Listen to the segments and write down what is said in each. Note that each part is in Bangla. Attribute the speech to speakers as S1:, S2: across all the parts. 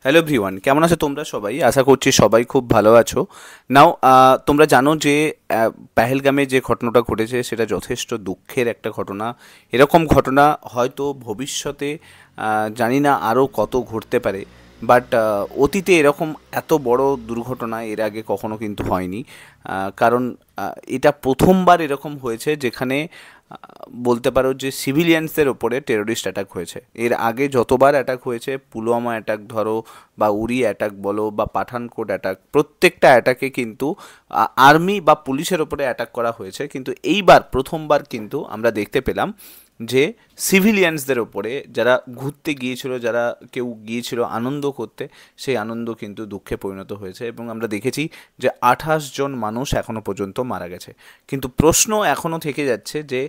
S1: হ্যালো এভরিওয়ান, কেমন আছো তোমরা সবাই? আশা করছি সবাই খুব ভালো আছো। নাও, তোমরা জানো যে পেহেলগামে যে ঘটনাটা ঘটেছে সেটা যথেষ্ট দুঃখের একটা ঘটনা। এরকম ঘটনা হয়তো ভবিষ্যতে জানি না আরও কত ঘটতে পারে, বাট অতীতে এরকম এত বড় দুর্ঘটনা এর আগে কখনো কিন্তু হয়নি। কারণ এটা প্রথমবার এরকম হয়েছে যেখানে বলতে পারো যে সিভিলিয়ানসদের ওপরে টেরোরিস্ট অ্যাটাক হয়েছে। এর আগে যতবার অ্যাটাক হয়েছে, পুলওয়ামা অ্যাটাক ধরো বা উরি অ্যাটাক বলো বা পাঠানকোট অ্যাটাক, প্রত্যেকটা অ্যাটাকে কিন্তু আর্মি বা পুলিশের ওপরে অ্যাটাক করা হয়েছে। কিন্তু এইবার প্রথমবার কিন্তু আমরা দেখতে পেলাম যে সিভিলিয়ানসদের ওপরে, যারা ঘুরতে গিয়েছিল, যারা কেউ গিয়েছিল আনন্দ করতে, সেই আনন্দ কিন্তু দুঃখে পরিণত হয়েছে। এবং আমরা দেখেছি যে 28 জন মানুষ এখনও পর্যন্ত মারা গেছে। কিন্তু প্রশ্ন এখনও থেকে যাচ্ছে যে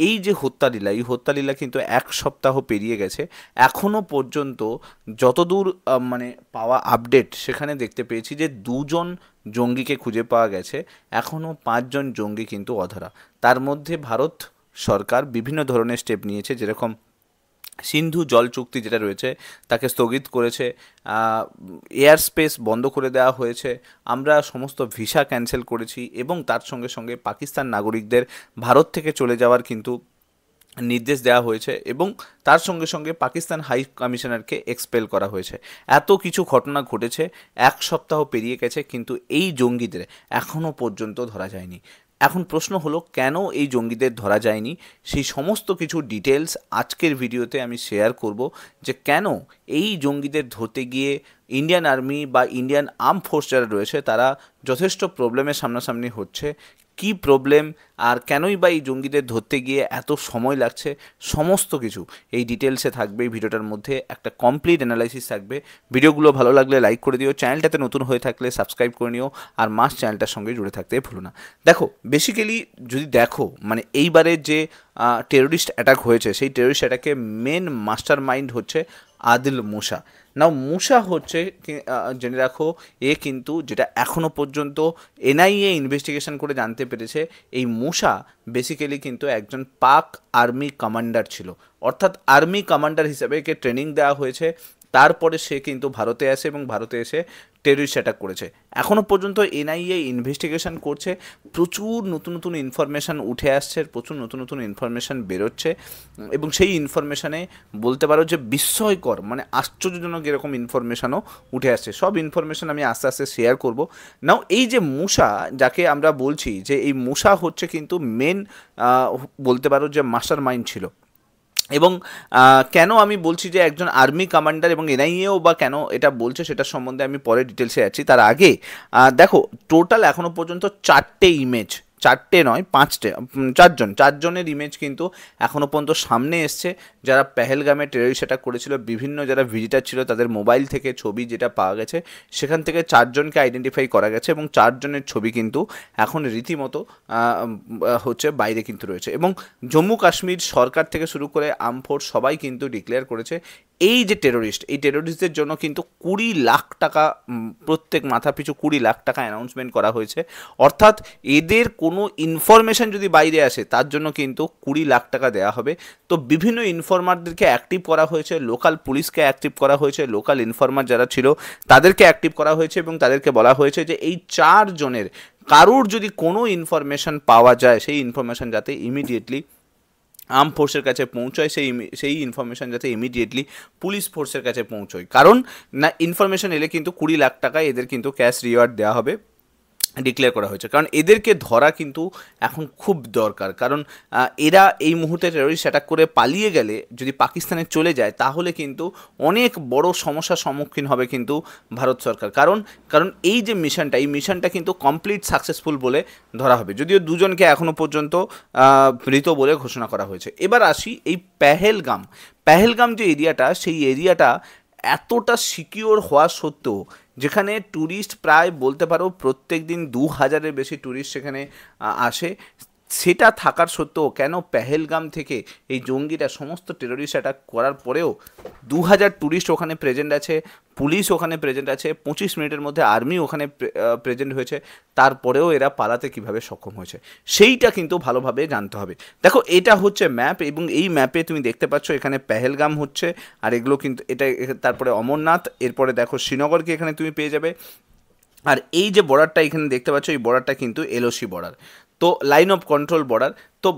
S1: এই যে হত্যালীলা, এই হত্যালীলা কিন্তু 1 সপ্তাহ পেরিয়ে গেছে, এখনও পর্যন্ত যতদূর মানে পাওয়া আপডেট, সেখানে দেখতে পেয়েছি যে 2জন জঙ্গিকে খুঁজে পাওয়া গেছে, এখনও 5জন জঙ্গি কিন্তু অধরা। তার মধ্যে ভারত সরকার বিভিন্ন ধরনের স্টেপ নিয়েছে, যেরকম সিন্ধু জল চুক্তি যেটা রয়েছে তাকে স্থগিত করেছে, এয়ার স্পেস বন্ধ করে দেওয়া হয়েছে, আমরা সমস্ত ভিসা ক্যান্সেল করেছি, এবং তার সঙ্গে সঙ্গে পাকিস্তান নাগরিকদের ভারত থেকে চলে যাওয়ার কিন্তু নির্দেশ দেওয়া হয়েছে, এবং তার সঙ্গে সঙ্গে পাকিস্তান হাই কমিশনারকে এক্সপেল করা হয়েছে। এত কিছু ঘটনা ঘটেছে, 1 সপ্তাহ পেরিয়ে গেছে, কিন্তু এই জঙ্গিদের এখনও পর্যন্ত ধরা যায়নি। এখন প্রশ্ন হলো, কেন এই জঙ্গিদের ধরা যায়নি? সেই সমস্ত কিছু ডিটেলস আজকের ভিডিওতে আমি শেয়ার করব, যে কেন এই জঙ্গিদের ধরতে গিয়ে ইন্ডিয়ান আর্মি বা ইন্ডিয়ান আর্ম ফোর্স যারা রয়েছে তারা যথেষ্ট প্রবলেমের সামনাসামনি হচ্ছে, কি প্রবলেম, আর কেনই বা এই জঙ্গিদের ধরতে গিয়ে এত সময় লাগছে। সমস্ত কিছু এই ডিটেলসে থাকবে। এই ভিডিওটার মধ্যে একটা কমপ্লিট অ্যানালাইসিস থাকবে। ভিডিওগুলো ভালো লাগলে লাইক করে দিও, চ্যানেলটাতে নতুন হয়ে থাকলে সাবস্ক্রাইব করে নিও, আর মাস্ট চ্যানেলটার সঙ্গে জুড়ে থাকতে ভুলো না। দেখো, বেসিক্যালি যদি দেখো, মানে এইবারের যে টেরোরিস্ট অ্যাটাক হয়েছে, সেই টেরোরিস্ট অ্যাটাকে মেন মাস্টার মাইন্ড হচ্ছে আদিল মুসা। নাও, মুসা হচ্ছে, জেনে রাখো, এ কিন্তু যেটা এখনও পর্যন্ত এনআইএ ইনভেস্টিগেশন করে জানতে পেরেছে, এই মুসা বেসিক্যালি কিন্তু একজন পাক আর্মি কমান্ডার ছিল। অর্থাৎ আর্মি কমান্ডার হিসেবে একে ট্রেনিং দেওয়া হয়েছে, তারপরে সে কিন্তু ভারতে আসে এবং ভারতে এসে টেররিস্ট অ্যাটাক করেছে। এখনও পর্যন্ত এনআইএ ইনভেস্টিগেশন করছে, প্রচুর নতুন নতুন ইনফরমেশান উঠে আসছে, প্রচুর নতুন নতুন ইনফরমেশান বেরোচ্ছে, এবং সেই ইনফরমেশানে বলতে পারো যে বিস্ময়কর, মানে আশ্চর্যজনক এরকম ইনফরমেশানও উঠে আসছে। সব ইনফরমেশান আমি আস্তে আস্তে শেয়ার করব। নাও, এই যে মুসা, যাকে আমরা বলছি যে এই মুসা হচ্ছে কিন্তু মেন, বলতে পারো যে মাস্টার মাইন্ড ছিল। এবং কেন আমি বলছি যে একজন আর্মি কমান্ডার, এবং এনআইএও বা কেন এটা বলছে সেটার সম্বন্ধে আমি পরে ডিটেলসে যাচ্ছি। তার আগে দেখো, টোটাল এখনও পর্যন্ত 4টে ইমেজ, 4টে নয় 5টে, 4জনের ইমেজ কিন্তু এখনও পর্যন্ত সামনে এসছে, যারা পেহেলগামে টেররিস্ট অ্যাটাক করেছিল। বিভিন্ন যারা ভিজিটার ছিল তাদের মোবাইল থেকে ছবি যেটা পাওয়া গেছে, সেখান থেকে 4জনকে আইডেন্টিফাই করা গেছে, এবং 4জনের ছবি কিন্তু এখন রীতিমতো হচ্ছে বাইরে কিন্তু রয়েছে। এবং জম্মু কাশ্মীর সরকার থেকে শুরু করে আর্ম ফোর্স সবাই কিন্তু ডিক্লেয়ার করেছে, এই যে টেরোরিস্ট, এই টেরোরিস্টদের জন্য কিন্তু 20 লাখ টাকা, প্রত্যেক মাথা পিছু 20 লাখ টাকা অ্যানাউন্সমেন্ট করা হয়েছে। অর্থাৎ এদের কোনো ইনফরমেশান যদি বাইরে আসে, তার জন্য কিন্তু 20 লাখ টাকা দেওয়া হবে। তো বিভিন্ন ইনফরমারদেরকে অ্যাক্টিভ করা হয়েছে, লোকাল পুলিশকে অ্যাক্টিভ করা হয়েছে, লোকাল ইনফরমার যারা ছিল তাদেরকে অ্যাক্টিভ করা হয়েছে, এবং তাদেরকে বলা হয়েছে যে এই 4জনের কারুর যদি কোনো ইনফরমেশান পাওয়া যায়, সেই ইনফরমেশান যাতে ইমিডিয়েটলি আর্ম ফোর্সের কাছে পৌঁছয়, সেই ইনফরমেশান যাতে ইমিডিয়েটলি পুলিশ ফোর্সের কাছে পৌঁছয়। কারণ না, ইনফরমেশান এলে কিন্তু 20 লাখ টাকায় এদের কিন্তু ক্যাশ রিওয়ার্ড দেওয়া হবে, ডিক্লেয়ার করা হয়েছে। কারণ এদেরকে ধরা কিন্তু এখন খুব দরকার, কারণ এরা এই মুহূর্তে টেররিস্ট অ্যাটাক করে পালিয়ে গেলে, যদি পাকিস্তানে চলে যায়, তাহলে কিন্তু অনেক বড় সমস্যার সম্মুখীন হবে কিন্তু ভারত সরকার। কারণ এই যে মিশনটা, এই মিশনটা কিন্তু কমপ্লিট সাকসেসফুল বলে ধরা হবে, যদিও 2জনকে এখনও পর্যন্ত মৃত বলে ঘোষণা করা হয়েছে। এবার আসি এই পেহেলগাম যে এরিয়াটা, সেই এরিয়াটা এতটা সিকিওর হওয়া সত্ত্বেও, যেখানে ট্যুরিস্ট প্রায় বলতে পারো প্রত্যেক দিন 2000-এর বেশি ট্যুরিস্ট সেখানে আসে, সেটা থাকার সত্ত্বেও কেন পেহেলগাম থেকে এই জঙ্গিরা সমস্ত টেরোরিস্ট অ্যাটাক করার পরেও 2000 ট্যুরিস্ট ওখানে প্রেজেন্ট আছে, পুলিশ ওখানে প্রেজেন্ট আছে, 25 মিনিটের মধ্যে আর্মি ওখানে প্রেজেন্ট হয়েছে, তারপরেও এরা পালাতে কিভাবে সক্ষম হয়েছে সেইটা কিন্তু ভালোভাবে জানতে হবে। দেখো এটা হচ্ছে ম্যাপ, এবং এই ম্যাপে তুমি দেখতে পাচ্ছ এখানে পেহেলগাম হচ্ছে, আর এগুলো কিন্তু এটা, তারপরে অমরনাথ, এরপরে দেখো শ্রীনগরকে এখানে তুমি পেয়ে যাবে। আর এই যে বর্ডারটা এখানে দেখতে পাচ্ছ, এই বর্ডারটা কিন্তু এলওসি বর্ডার, তো লাইন অফ কন্ট্রোল বর্ডার। তো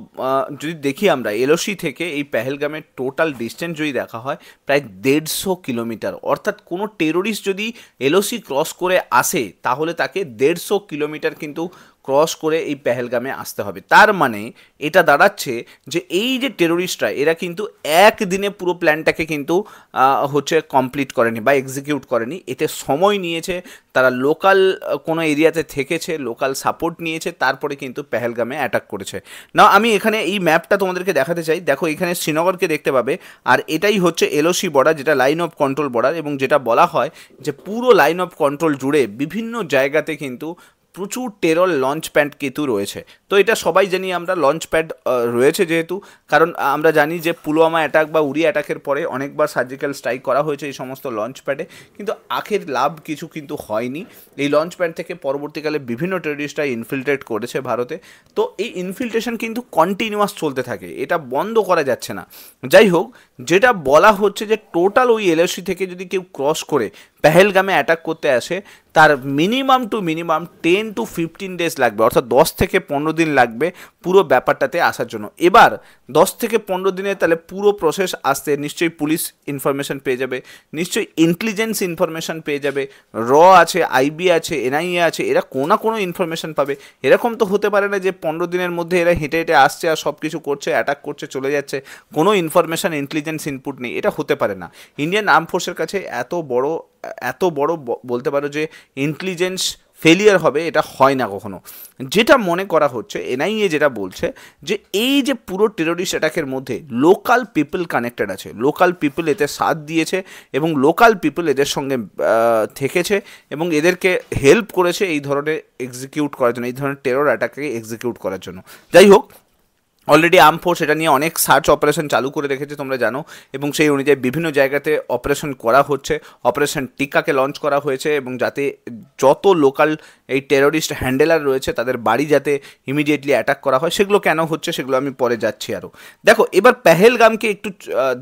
S1: যদি দেখি আমরা এলওসি থেকে এই পেহেলগামের টোটাল ডিস্টেন্স যদি দেখা হয় প্রায় 150 কিলোমিটার, অর্থাৎ কোনো টেরোরিস্ট যদি এলওসি ক্রস করে আসে তাহলে তাকে 150 কিলোমিটার কিন্তু ক্রস করে এই পেহেলগামে আসতে হবে। তার মানে এটা দাঁড়াচ্ছে যে এই যে টেরোরিস্টরা এরা কিন্তু একদিনে পুরো প্ল্যানটাকে কিন্তু হচ্ছে কমপ্লিট করেনি বা এক্সিকিউট করেনি, এতে সময় নিয়েছে, তারা লোকাল কোনো এরিয়াতে থেকেছে, লোকাল সাপোর্ট নিয়েছে, তারপরে কিন্তু পেহেলগামে অ্যাটাক করেছে। না আমি এখানে এই ম্যাপটা তোমাদেরকে দেখাতে চাই, দেখো এখানে শ্রীনগরকে দেখতে পাবে, আর এটাই হচ্ছে এলওসি বর্ডার, যেটা লাইন অফ কন্ট্রোল বর্ডার, এবং যেটা বলা হয় যে পুরো লাইন অফ কন্ট্রোল জুড়ে বিভিন্ন জায়গাতে কিন্তু প্রচুর টেরর লঞ্চ প্যাড কিন্তু রয়েছে। তো এটা সবাই জানি আমরা, লঞ্চ প্যাড রয়েছে যেহেতু, কারণ আমরা জানি যে পুলওয়ামা অ্যাটাক বা উরি অ্যাটাকের পরে অনেকবার সার্জিক্যাল স্ট্রাইক করা হয়েছে এই সমস্ত লঞ্চ প্যাডে, কিন্তু আখের লাভ কিছু কিন্তু হয়নি। এই লঞ্চ প্যাড থেকে পরবর্তীকালে বিভিন্ন টেররিস্টরা ইনফিল্ট্রেট করেছে ভারতে, তো এই ইনফিল্ট্রেশন কিন্তু কন্টিনিউয়াস চলতে থাকে, এটা বন্ধ করা যাচ্ছে না। যাই হোক, যেটা বলা হচ্ছে যে টোটাল ওই এলওসি থেকে যদি কেউ ক্রস করে পেহেলগামে অ্যাটাক করতে আসে তার minimum two minimum 10 to 15 days লাগবে, অর্থাৎ 10 থেকে 15 দিন লাগবে পুরো ব্যাপারটাতে আসার জন্য। এবার 10 থেকে 15 দিনে তাহলে পুরো প্রসেস আসতে নিশ্চয়ই পুলিশ ইনফরমেশন পেয়ে যাবে, নিশ্চয়ই ইন্টেলিজেন্স ইনফরমেশন পেয়ে যাবে, আছে, আইবি আছে, এনআইএ আছে, এরা কোনো না কোনো ইনফরমেশন পাবে। এরকম তো হতে পারে না যে 15 দিনের মধ্যে এরা হেঁটে হেঁটে আসছে আর সব কিছু করছে, অ্যাটাক করছে, চলে যাচ্ছে, কোনো ইনফরমেশন ইন্টেলিজেন্স ইনপুট নেই, এটা হতে পারে না। ইন্ডিয়ান আর্ম ফোর্সের কাছে এত বড় বলতে পারো যে ইন্টেলিজেন্স ফেলিয়ার হবে, এটা হয় না কখনো। যেটা মনে করা হচ্ছে, এনআইএ যেটা বলছে যে এই যে পুরো টেরোরিস্ট অ্যাটাকের মধ্যে লোকাল পিপল কানেক্টেড আছে, লোকাল পিপল এতে সাথ দিয়েছে, এবং লোকাল পিপল এদের সঙ্গে থেকেছে এবং এদেরকে হেল্প করেছে এই ধরনের এক্সিকিউট করার জন্য, এই ধরনের টেরর অ্যাটাককে এক্সিকিউট করার জন্য। যাই হোক, অলরেডি আর্ম ফোর্স এটা নিয়ে অনেক সার্চ অপারেশন চালু করে রেখেছে তোমরা জানো, এবং সেই অনুযায়ী বিভিন্ন জায়গাতে অপারেশন করা হচ্ছে। অপারেশন টিকাকে লঞ্চ করা হয়েছে, এবং যাতে যত লোকাল এই টেরোরিস্ট হ্যান্ডেলার রয়েছে তাদের বাড়ি যাতে ইমিডিয়েটলি অ্যাটাক করা হয়। সেগুলো কেন হচ্ছে সেগুলো আমি পরে যাচ্ছি আরও। দেখো এবার পেহেলগামকে একটু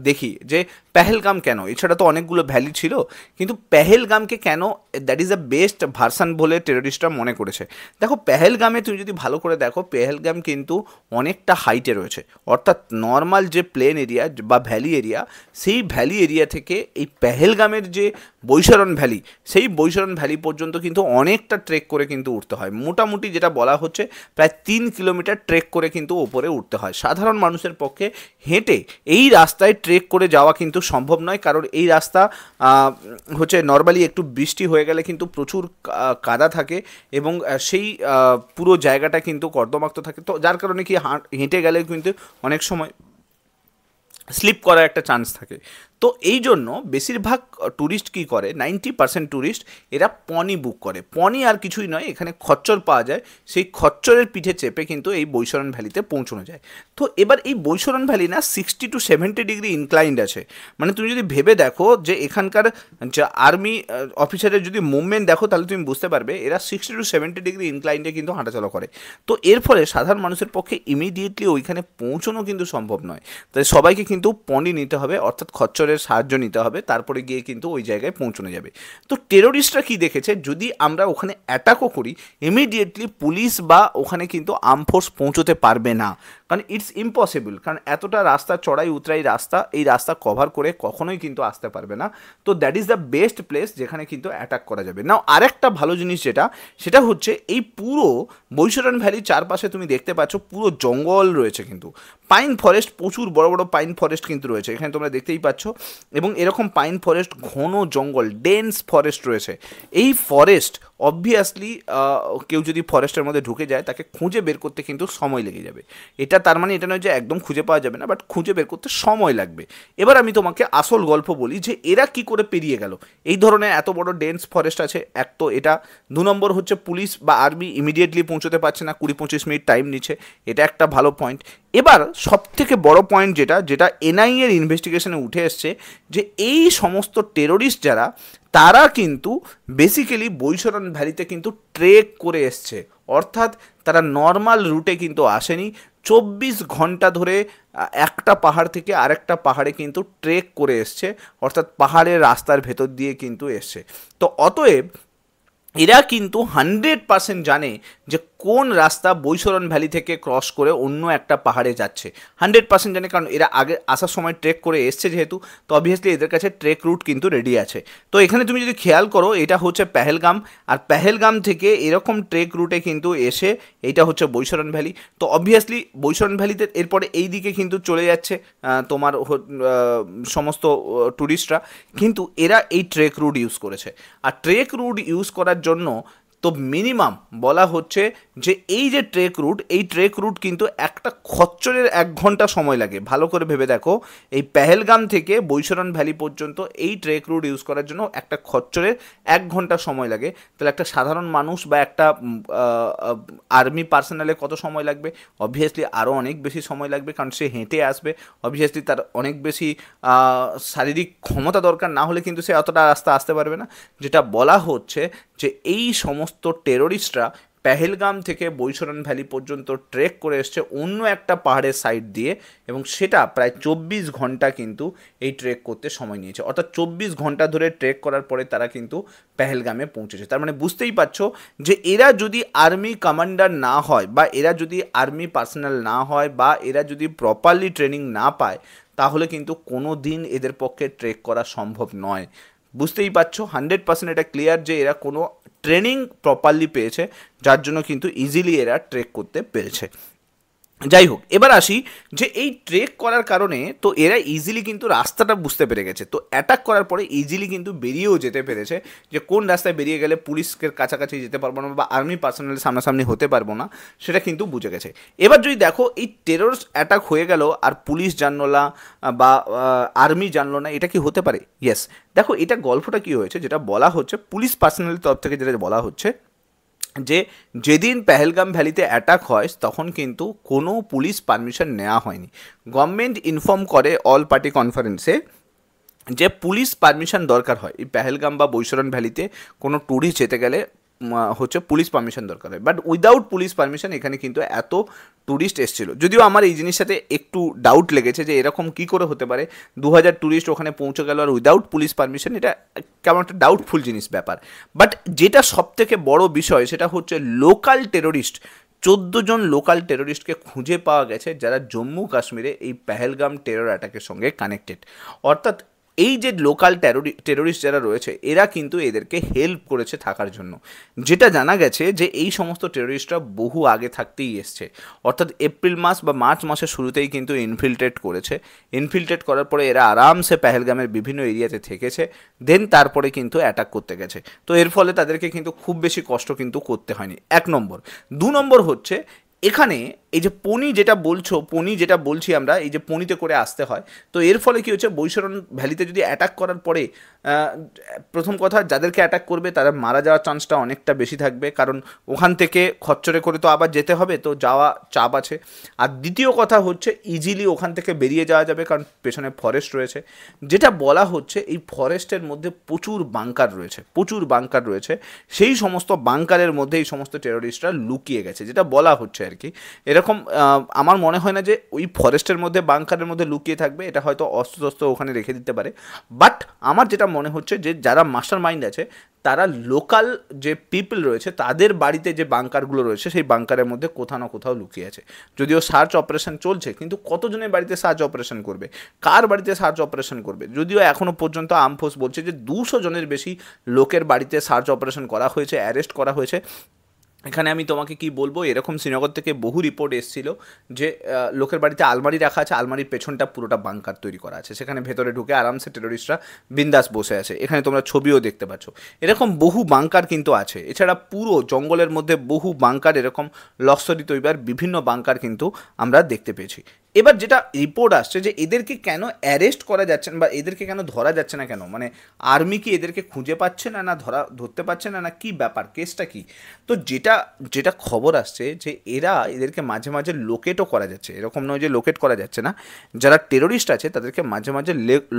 S1: দেখি যে পেহেলগাম কেন, এছাড়া তো অনেকগুলো ভ্যালি ছিল, কিন্তু পেহেলগামকে কেন that is the best version বলে টেরোরিস্টরা মনে করেছে। দেখো পেহেলগামে তুমি যদি ভালো করে দেখো, পেহেলগাম কিন্তু অনেকটা হাইটে রয়েছে, অর্থাৎ নর্মাল যে প্লেন এরিয়া বা ভ্যালি এরিয়া, সেই ভ্যালি এরিয়া থেকে এই পেহেলগামের যে বৈশরণ ভ্যালি, সেই বৈশরণ ভ্যালি পর্যন্ত কিন্তু অনেকটা ট্রেক করে কিন্তু উঠতে হয়। মোটামুটি যেটা বলা হচ্ছে প্রায় 3 কিলোমিটার ট্রেক করে কিন্তু ওপরে উঠতে হয়। সাধারণ মানুষের পক্ষে হেঁটে এই রাস্তায় ট্রেক করে যাওয়া কিন্তু সম্ভব নয়, কারণ এই রাস্তা হচ্ছে নর্মালি একটু বৃষ্টি হয়ে গেলে কিন্তু প্রচুর কাদা থাকে, এবং সেই পুরো জায়গাটা কিন্তু কর্দমাক্ত থাকে, তো যার কারণে কি হেঁটে গেলে কিন্তু অনেক সময় স্লিপ করার একটা চান্স থাকে। তো এই জন্য বেশিরভাগ ট্যুরিস্ট কী করে, 90% ট্যুরিস্ট এরা পনি বুক করে। পনি আর কিছুই নয়, এখানে খচ্চর পাওয়া যায়, সেই খচ্চরের পিঠে চেপে কিন্তু এই বৈশরণ ভ্যালিতে পৌঁছানো যায়। তো এবার এই বৈশরণ ভ্যালি না 60 to 70 ডিগ্রি ইনক্লাইন্ড আছে, মানে তুমি যদি ভেবে দেখো যে এখানকার যে আর্মি অফিসারের যদি মুভমেন্ট দেখো তাহলে তুমি বুঝতে পারবে এরা 60 to 70 ডিগ্রি ইনক্লাইন্ডে কিন্তু হাঁটাচলা করে। তো এর ফলে সাধারণ মানুষের পক্ষে ইমিডিয়েটলি ওইখানে পৌঁছানো কিন্তু সম্ভব নয়, তাই সবাইকে কিন্তু পনি নিতে হবে, অর্থাৎ খচ্চরের সাহায্য নিতে হবে, তারপরে গিয়ে কিন্তু ওই জায়গায় পৌঁছানো যাবে। তো টেরোরিস্টরা কি দেখেছে, যদি আমরা ওখানে অ্যাটাকও করি ইমিডিয়েটলি পুলিশ বা ওখানে কিন্তু আর্ম ফোর্স পৌঁছতে পারবে না, কারণ ইটস ইম্পসিবল, কারণ এতটা রাস্তা চড়াই উতরাই রাস্তা, এই রাস্তা কভার করে কখনোই কিন্তু আসতে পারবে না। তো that is the best place যেখানে কিন্তু অ্যাটাক করা যাবে। নাও আরেকটা ভালো জিনিস সেটা হচ্ছে এই পুরো বৈশরণ ভ্যালির চারপাশে তুমি দেখতে পাচ্ছ পুরো জঙ্গল রয়েছে, কিন্তু পাইন ফরেস্ট, প্রচুর বড় বড় পাইন ফরেস্ট কিন্তু রয়েছে এখানে, তোমরা দেখতেই পাচ্ছ, এবং এরকম পাইন ফরেস্ট, ঘন জঙ্গল, ডেন্স ফরেস্ট রয়েছে। এই ফরেস্ট অবভিয়াসলি কেউ যদি ফরেস্টের মধ্যে ঢুকে যায় তাকে খুঁজে বের করতে কিন্তু সময় লেগে যাবে। এটা তার মানে এটা নয় যে একদম খুঁজে পাওয়া যাবে না, বাট খুঁজে বের করতে সময় লাগবে। এবার আমি তোমাকে আসল গল্প বলি যে এরা কি করে পেরিয়ে গেল। এই ধরনের এত বড় ডেন্স ফরেস্ট আছে, এক তো এটা, 2 নম্বর হচ্ছে পুলিশ বা আর্মি ইমিডিয়েটলি পৌঁছতে পারছে না, 20-25 মিনিট টাইম নিচ্ছে, এটা একটা ভালো পয়েন্ট। এবার সবথেকে বড় পয়েন্ট যেটা যেটা এনআইএর ইনভেস্টিগেশনে উঠে এসছে, যে এই সমস্ত টেরোরিস্ট যারা, তারা কিন্তু বেসিক্যালি বৈশরণ ভ্যালিতে কিন্তু ট্রেক করে এসছে। অর্থাৎ তারা নর্মাল রুটে কিন্তু আসেনি, 24 ঘন্টা ধরে একটা পাহাড় থেকে আরেকটা পাহাড়ে কিন্তু ট্রেক করে এসছে, অর্থাৎ পাহাড়ের রাস্তার ভেতর দিয়ে কিন্তু এসছে। তো অতএব এরা কিন্তু 100% জানে যে কোন রাস্তা বৈশরণ ভ্যালি থেকে ক্রস করে অন্য একটা পাহাড়ে যাচ্ছে। 100% জানে, কারণ এরা আগে আসার সময় ট্রেক করে এসছে যেহেতু, তো অবভিয়াসলি এদের কাছে ট্রেক রুট কিন্তু রেডি আছে। তো এখানে তুমি যদি খেয়াল করো, এটা হচ্ছে পেহেলগাম, আর পেহেলগাম থেকে এরকম ট্রেক রুটে কিন্তু এসে এইটা হচ্ছে বৈশরণ ভ্যালি। তো অবভিয়াসলি বৈশরণ ভ্যালিতে এরপরে এই দিকে কিন্তু চলে যাচ্ছে তোমার সমস্ত ট্যুরিস্টরা, কিন্তু এরা এই ট্রেক রুট ইউজ করেছে। আর ট্রেক রুট ইউজ করার জন্য তো মিনিমাম বলা হচ্ছে যে এই যে ট্রেক রুট, এই ট্রেক রুট কিন্তু একটা খচ্চরের 1 ঘন্টা সময় লাগে। ভালো করে ভেবে দেখো, এই পেহেলগাম থেকে বৈশরণ ভ্যালি পর্যন্ত এই ট্রেক রুট ইউজ করার জন্য একটা খচ্চরের 1 ঘন্টা সময় লাগে। তাহলে একটা সাধারণ মানুষ বা একটা আর্মি পার্সোনালে কত সময় লাগবে? অবভিয়াসলি আরও অনেক বেশি সময় লাগবে, কারণ সে হেঁটে আসবে। অবভিয়াসলি তার অনেক বেশি শারীরিক ক্ষমতা দরকার, না হলে কিন্তু সে অতটা রাস্তা আসতে পারবে না। যেটা বলা হচ্ছে যে এই সমস্ত টেরোরিস্টরা পেহেলগাম থেকে বৈশরণ ভ্যালি পর্যন্ত ট্রেক করে এসছে অন্য একটা পাহাড়ের সাইড দিয়ে, এবং সেটা প্রায় 24 ঘন্টা কিন্তু এই ট্রেক করতে সময় নিয়েছে। অর্থাৎ 24 ঘন্টা ধরে ট্রেক করার পরে তারা কিন্তু পেহেলগামে পৌঁছেছে। তার মানে বুঝতেই পারছো যে এরা যদি আর্মি কমান্ডার না হয়, বা এরা যদি আর্মি পার্সোনাল না হয়, বা এরা যদি প্রপারলি ট্রেনিং না পায়, তাহলে কিন্তু কোনো দিন এদের পক্ষে ট্রেক করা সম্ভব নয়। বুঝতেই পারছো 100% এটা ক্লিয়ার যে এরা কোনো ট্রেনিং প্রপারলি পেয়েছে, যার জন্য কিন্তু ইজিলি এরা ট্রেক করতে পেরেছে। যাই হোক, এবার আসি যে এই ট্রেক করার কারণে তো এরা ইজিলি কিন্তু রাস্তাটা বুঝতে পেরে গেছে। তো অ্যাটাক করার পরে ইজিলি কিন্তু বেরিয়েও যেতে পেরেছে, যে কোন রাস্তায় বেরিয়ে গেলে পুলিশের কাছাকাছি যেতে পারবো না বা আর্মি পার্সোনাল সামনাসামনি হতে পারবো না, সেটা কিন্তু বুঝে গেছে। এবার যদি দেখো এই টেররিস্ট অ্যাটাক হয়ে গেল আর পুলিশ জানলো না বা আর্মি জানলো না, এটা কি হতে পারে? ইয়েস। দেখো এটা গল্পটা কি হয়েছে, যেটা বলা হচ্ছে পুলিশ পার্সোনাল তরফ থেকে, যেটা বলা হচ্ছে যে যেদিন পেহেলগাম ভ্যালিতে অ্যাটাক হয় তখন কিন্তু কোনো পুলিশ পারমিশন নেওয়া হয়নি। গভর্নমেন্ট ইনফর্ম করে অল পার্টি কনফারেন্সে যে পুলিশ পারমিশন দরকার হয় এই পেহেলগাম বা বৈশরণ ভ্যালিতে কোনো ট্যুরিস্ট যেতে গেলে, হচ্ছে পুলিশ পারমিশন দরকার হয়। বাট উইদাউট পুলিশ পারমিশন এখানে কিন্তু এত ট্যুরিস্ট এসেছিল। যদিও আমার এই জিনিসটাতে একটু ডাউট লেগেছে যে এরকম কী করে হতে পারে, 2000 ট্যুরিস্ট ওখানে পৌঁছে গেল আর উইদাউট পুলিশ পারমিশন, এটা কেমন একটা ডাউটফুল জিনিস ব্যাপার। বাট যেটা সবথেকে বড় বিষয় সেটা হচ্ছে লোকাল টেররিস্ট, 14 জন লোকাল টেররিস্টকে খুঁজে পাওয়া গেছে যারা জম্মু কাশ্মীরে এই পেহেলগাম টেরর অ্যাটাকের সঙ্গে কানেক্টেড। অর্থাৎ এই যে লোকাল টেররিস্ট যারা রয়েছে এরা কিন্তু এদেরকে হেল্প করেছে থাকার জন্য। যেটা জানা গেছে যে এই সমস্ত টেররিস্টরা বহু আগে থাকতেই এসছে, অর্থাৎ এপ্রিল মাস বা মার্চ মাসের শুরুতেই কিন্তু ইনফিল্ট্রেট করেছে। ইনফিল্ট্রেট করার পরে এরা আরামসে পেহেলগামের বিভিন্ন এরিয়াতে থেকেছে, দেন তারপরে কিন্তু অ্যাটাক করতে গেছে। তো এর ফলে তাদেরকে কিন্তু খুব বেশি কষ্ট কিন্তু করতে হয়নি, 1 নম্বর। 2 নম্বর হচ্ছে এখানে এই যে পনি যেটা বলছি আমরা, এই যে পনিতে করে আসতে হয়, তো এর ফলে কী হচ্ছে, বৈশরণ ভ্যালিতে যদি অ্যাটাক করার পরে প্রথম কথা যাদেরকে অ্যাটাক করবে তারা মারা যাওয়ার চান্সটা অনেকটা বেশি থাকবে, কারণ ওখান থেকে খচ্চরে করে তো আবার যেতে হবে, তো যাওয়া চাপ আছে। আর দ্বিতীয় কথা হচ্ছে ইজিলি ওখান থেকে বেরিয়ে যাওয়া যাবে, কারণ পেছনে ফরেস্ট রয়েছে। যেটা বলা হচ্ছে এই ফরেস্টের মধ্যে প্রচুর বাংকার রয়েছে, সেই সমস্ত বাংকারের মধ্যে এই সমস্ত টেররিস্টরা লুকিয়ে গেছে, যেটা বলা হচ্ছে আর কি। এরকম আমার মনে হয় না যে ওই ফরেস্টের মধ্যে বাংকারের মধ্যে লুকিয়ে থাকবে, এটা হয়তো অস্ত্র ওখানে রেখে দিতে পারে। বাট আমার যেটা মনে হচ্ছে যে যারা মাস্টার মাইন্ড আছে তারা লোকাল যে পিপল রয়েছে তাদের বাড়িতে যে বাংকারগুলো রয়েছে সেই বাংকারের মধ্যে কোথাও না কোথাও লুকিয়ে আছে। যদিও সার্চ অপারেশন চলছে, কিন্তু কতজনের বাড়িতে সার্চ অপারেশন করবে, কার বাড়িতে সার্চ অপারেশন করবে? যদিও এখনও পর্যন্ত আর্মফোর্স বলছে যে 200 জনের বেশি লোকের বাড়িতে সার্চ অপারেশন করা হয়েছে, অ্যারেস্ট করা হয়েছে, এখানে আমি তোমাকে কি বলবো, এরকম শ্রীনগর থেকে বহু রিপোর্ট এসেছিল যে লোকের বাড়িতে আলমারি রাখা আছে, আলমারির পেছনটা পুরোটা বাংকার তৈরি করা আছে, সেখানে ভেতরে ঢুকে আরামসে টেরোরিস্টরা বিন্দাস বসে আছে। এখানে তোমরা ছবিও দেখতে পাচ্ছ, এরকম বহু বাংকার কিন্তু আছে। এছাড়া পুরো জঙ্গলের মধ্যে বহু বাংকার, এরকম লস্করি তৈবার বিভিন্ন বাংকার কিন্তু আমরা দেখতে পেয়েছি। এবার যেটা রিপোর্ট আসছে যে এদেরকে কেন অ্যারেস্ট করা যাচ্ছে না বা এদেরকে কেন ধরা যাচ্ছে না, কেন মানে আর্মি কি এদেরকে খুঁজে পাচ্ছে না, না ধরতে পারছে না, না কি ব্যাপার, কেসটা কি? তো যেটা যেটা খবর আসছে যে এদেরকে মাঝে মাঝে লোকেটও করা যাচ্ছে, এরকম নয় যে লোকেট করা যাচ্ছে না, যারা টেরোরিস্ট আছে তাদেরকে মাঝে মাঝে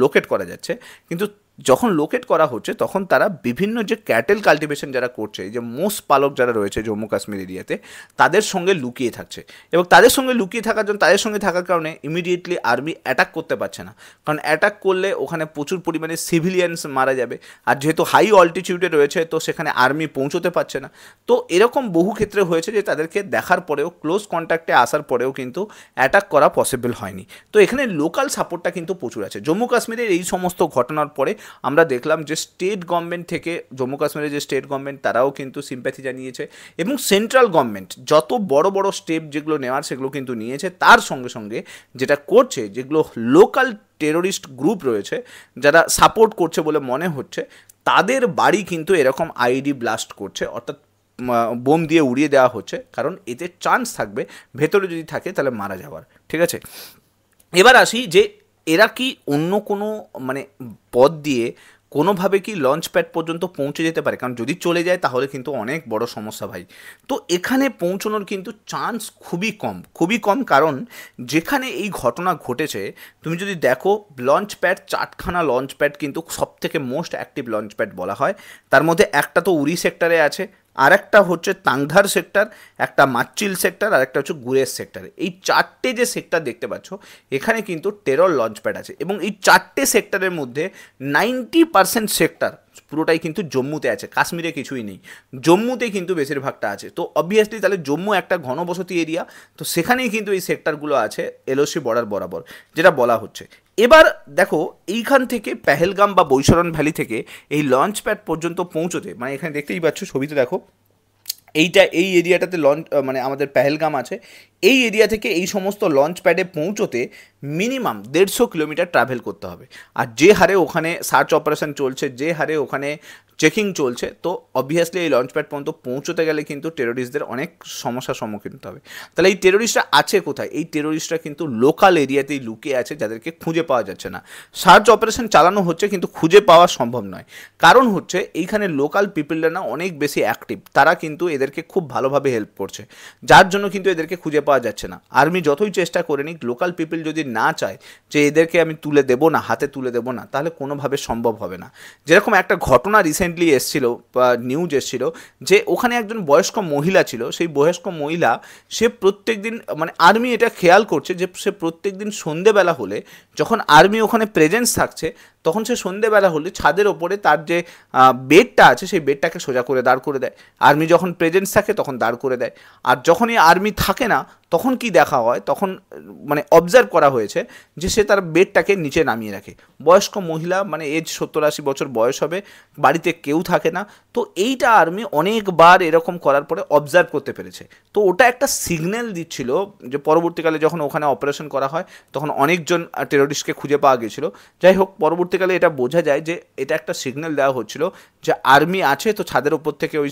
S1: লোকেট করা যাচ্ছে, কিন্তু যখন লোকেট করা হচ্ছে তখন তারা বিভিন্ন যে ক্যাটেল কাল্টিভেশন যারা করছে, এই যে মোষ পালক যারা রয়েছে জম্মু কাশ্মীর এরিয়াতে, তাদের সঙ্গে লুকিয়ে থাকছে। এবং তাদের সঙ্গে লুকিয়ে থাকার জন্য, তাদের সঙ্গে থাকার কারণে ইমিডিয়েটলি আর্মি অ্যাটাক করতে পারছে না, কারণ অ্যাটাক করলে ওখানে প্রচুর পরিমাণে সিভিলিয়ানস মারা যাবে, আর যেহেতু হাই অল্টিটিউডে রয়েছে তো সেখানে আর্মি পৌঁছতে পারছে না। তো এরকম বহু ক্ষেত্রে হয়েছে যে তাদেরকে দেখার পরেও, ক্লোজ কন্ট্যাক্টে আসার পরেও কিন্তু অ্যাটাক করা পসিবল হয়নি। তো এখানে লোকাল সাপোর্টটা কিন্তু প্রচুর আছে। জম্মু কাশ্মীরের এই সমস্ত ঘটনার পরে আমরা দেখলাম যে স্টেট গভর্নমেন্ট থেকে, জম্মু কাশ্মীরের যে স্টেট গভর্নমেন্ট তারাও কিন্তু সিম্প্যাথি জানিয়েছে, এবং সেন্ট্রাল গভর্নমেন্ট যত বড় বড় স্টেপ যেগুলো নেওয়ার সেগুলো কিন্তু নিয়েছে। তার সঙ্গে সঙ্গে যেটা করছে, যেগুলো লোকাল টেরোরিস্ট গ্রুপ রয়েছে যারা সাপোর্ট করছে বলে মনে হচ্ছে, তাদের বাড়ি কিন্তু এরকম আইডি ব্লাস্ট করছে, অর্থাৎ বোম দিয়ে উড়িয়ে দেওয়া হচ্ছে, কারণ এতে চান্স থাকবে ভেতরে যদি থাকে তাহলে মারা যাওয়ার। ঠিক আছে, এবার আসি যে এরা কি অন্য কোনো মানে পথ দিয়ে কোনোভাবে কি লঞ্চ প্যাড পর্যন্ত পৌঁছে যেতে পারে? কারণ যদি চলে যায় তাহলে কিন্তু অনেক বড় সমস্যা ভাই। তো এখানে পৌঁছানোর কিন্তু চান্স খুবই কম, খুবই কম, কারণ যেখানে এই ঘটনা ঘটেছে তুমি যদি দেখো, লঞ্চ প্যাড 4খানা লঞ্চ প্যাড কিন্তু সবথেকে মোস্ট অ্যাক্টিভ লঞ্চ প্যাড বলা হয়। তার মধ্যে একটা তো উরি সেক্টরে আছে, আর একটা হচ্ছে তাংধার সেক্টর, একটা মাচ্চিল সেক্টর, আর একটা হচ্ছে গুরেজ সেক্টর। এই 4টে যে সেক্টর দেখতে পাচ্ছ, এখানে কিন্তু টেরর লঞ্চ প্যাড আছে, এবং এই 4টে সেক্টরের মধ্যে 90% সেক্টর পুরোটাই কিন্তু জম্মুতে আছে, কাশ্মীরে কিছুই নেই, জম্মুতে কিন্তু বেশিরভাগটা আছে। তো অবভিয়াসলি তাহলে জম্মু একটা ঘনবসতি এরিয়া, তো সেখানেই কিন্তু এই সেক্টরগুলো আছে এলওসি বর্ডার বরাবর, যেটা বলা হচ্ছে। এবার দেখো, এইখান থেকে পেহেলগাম বা বৈশরণ ভ্যালি থেকে এই লঞ্চ প্যাড পর্যন্ত পৌঁছতে, মানে এখানে দেখতেই পাচ্ছ ছবিতে দেখো, এই এরিয়াটাতে লঞ্চ মানে আমাদের পেহেলগাম আছে, এই এরিয়া থেকে এই সমস্ত লঞ্চ প্যাডে পৌঁছতে মিনিমাম 150 কিলোমিটার ট্রাভেল করতে হবে। আর যে হারে ওখানে সার্চ অপারেশন চলছে, যে হারে ওখানে চেকিং চলছে, তো অবভিয়াসলি এই লঞ্চ প্যাড পর্যন্ত পৌঁছতে গেলে কিন্তু টেরোরিস্টদের অনেক সমস্যার সম্মুখীন হতে হবে। তাহলে এই টেরোরিস্টরা আছে কোথায়? এই টেরোরিস্টরা কিন্তু লোকাল এরিয়াতেই লুকিয়ে আছে, যাদেরকে খুঁজে পাওয়া যাচ্ছে না। সার্চ অপারেশন চালানো হচ্ছে কিন্তু খুঁজে পাওয়া সম্ভব নয়, কারণ হচ্ছে এইখানে লোকাল পিপলরা না অনেক বেশি অ্যাক্টিভ, তারা কিন্তু এদেরকে খুব ভালোভাবে হেল্প করছে, যার জন্য কিন্তু এদেরকে খুঁজে পাওয়া যাচ্ছে না। আর্মি যতই চেষ্টা করে নিক, লোকাল পিপল যদি না চায় যে এদেরকে আমি তুলে দেবো না, হাতে তুলে দেবো না, তাহলে কোনোভাবে সম্ভব হবে না। যেরকম একটা ঘটনা রিসেন্টলি এসেছিল বা নিউজ এসেছিল, যে ওখানে একজন বয়স্ক মহিলা ছিল, সেই বয়স্ক মহিলা সে প্রত্যেক দিন, মানে আর্মি এটা খেয়াল করছে যে সে প্রত্যেক দিন সন্ধেবেলা হলে, যখন আর্মি ওখানে প্রেজেন্স থাকছে, তখন সে সন্ধেবেলা হলে ছাদের ওপরে তার যে বেডটা আছে সেই বেডটাকে সোজা করে দাঁড় করে দেয়। আর্মি যখন প্রেজেন্স থাকে তখন দাঁড় করে দেয়, আর যখনই আর্মি থাকে না তখন কি দেখা হয়, তখন মানে অবজার্ভ করা হয়েছে যে সে তার বেডটাকে নিচে নামিয়ে রাখে। বয়স্ক মহিলা, মানে এজ 70-80 বছর বয়স হবে, বাড়িতে কেউ থাকে না, তো এইটা আর্মি অনেকবার এরকম করার পরে অবজার্ভ করতে পেরেছে। তো ওটা একটা সিগন্যাল দিচ্ছিল যে পরবর্তীকালে যখন ওখানে অপারেশন করা হয় তখন অনেকজন টেরোরিস্টকে খুঁজে পাওয়া গেছিলো। যাই হোক, পরবর্তীকালে এটা বোঝা যায় যে এটা একটা সিগন্যাল দেওয়া হচ্ছিল যে আর্মি আছে, তো ছাদের ওপর থেকে ওই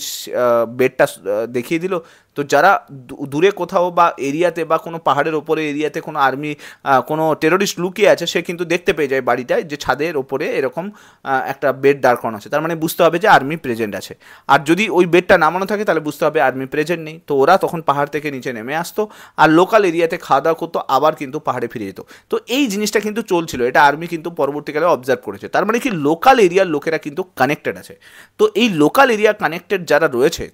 S1: বেডটা দেখিয়ে দিল। তো যারা দূরে কোথাও বা এরিয়াতে বা কোনো পাহাড়ের ওপরে এরিয়াতে কোনো আর্মি কোনো টেরোরিস্ট লুকিয়ে আছে, সে কিন্তু দেখতে পেয়ে যায় বাড়িটায় যে ছাদের ওপরে এরকম একটা বেড দাঁড় করানো আছে, তার মানে বুঝতে হবে যে আর্মি প্রেজেন্ট আছে। আর যদি ওই বেডটা নামানো থাকে তাহলে বুঝতে হবে আর্মি প্রেজেন্ট নেই। তো ওরা তখন পাহাড় থেকে নিচে নেমে আসতো আর লোকাল এরিয়াতে খাওয়া দাওয়া করতো, আবার কিন্তু পাহাড়ে ফিরে যেত। তো এই জিনিসটা কিন্তু চলছিল, এটা আর্মি কিন্তু পরবর্তীকালে অবজার্ভ করেছে। তার মানে কি লোকাল এরিয়ার লোকেরা কিন্তু কানেক্টেড আছে। তো এই লোকাল এরিয়া কানেক্টেড যারা রয়েছে,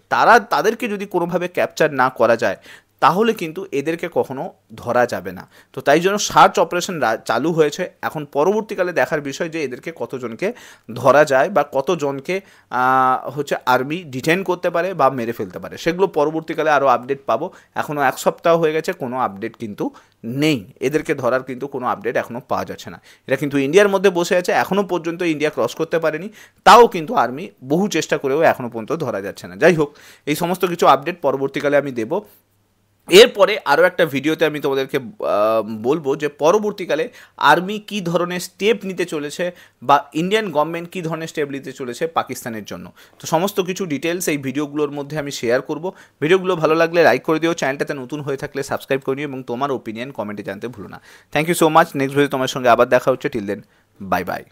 S1: তাদেরকে যদি কোনোভাবে ক্যাপচার না করা যায়, তাহলে কিন্তু এদেরকে কখনো ধরা যাবে না। তো তাই জন্য সার্চ অপারেশন চালু হয়েছে। এখন পরবর্তীকালে দেখার বিষয় যে এদেরকে কতজনকে ধরা যায় বা কতজনকে হচ্ছে আর্মি ডিটেইন করতে পারে বা মেরে ফেলতে পারে, সেগুলো পরবর্তীকালে আরও আপডেট পাবো। এখনও 1 সপ্তাহ হয়ে গেছে, কোনো আপডেট কিন্তু নেই। এদেরকে ধরার কিন্তু কোনো আপডেট এখনও পাওয়া যাচ্ছে না। এরা কিন্তু ইন্ডিয়ার মধ্যে বসে আছে, এখনও পর্যন্ত ইন্ডিয়া ক্রস করতে পারেনি, তাও কিন্তু আর্মি বহু চেষ্টা করেও এখনও পর্যন্ত ধরা যাচ্ছে না। যাই হোক, এই সমস্ত কিছু আপডেট পরবর্তীকালে আমি দেবো। এরপরে আরও একটা ভিডিওতে আমি তোমাদেরকে বলবো যে পরবর্তীকালে আর্মি কী ধরনের স্টেপ নিতে চলেছে বা ইন্ডিয়ান গভর্নমেন্ট কী ধরনের স্টেপ নিতে চলেছে পাকিস্তানের জন্য। তো সমস্ত কিছু ডিটেলস এই ভিডিওগুলোর মধ্যে আমি শেয়ার করব। ভিডিওগুলো ভালো লাগলে লাইক করে দিও, চ্যানেলটাতে নতুন হয়ে থাকলে সাবস্ক্রাইব করে নিও এবং তোমার ওপিনিয়ন কমেন্টে জানতে ভুলো না। Thank you so much. Next video তোমার সঙ্গে আবার দেখা হচ্ছে। Till then, bye by.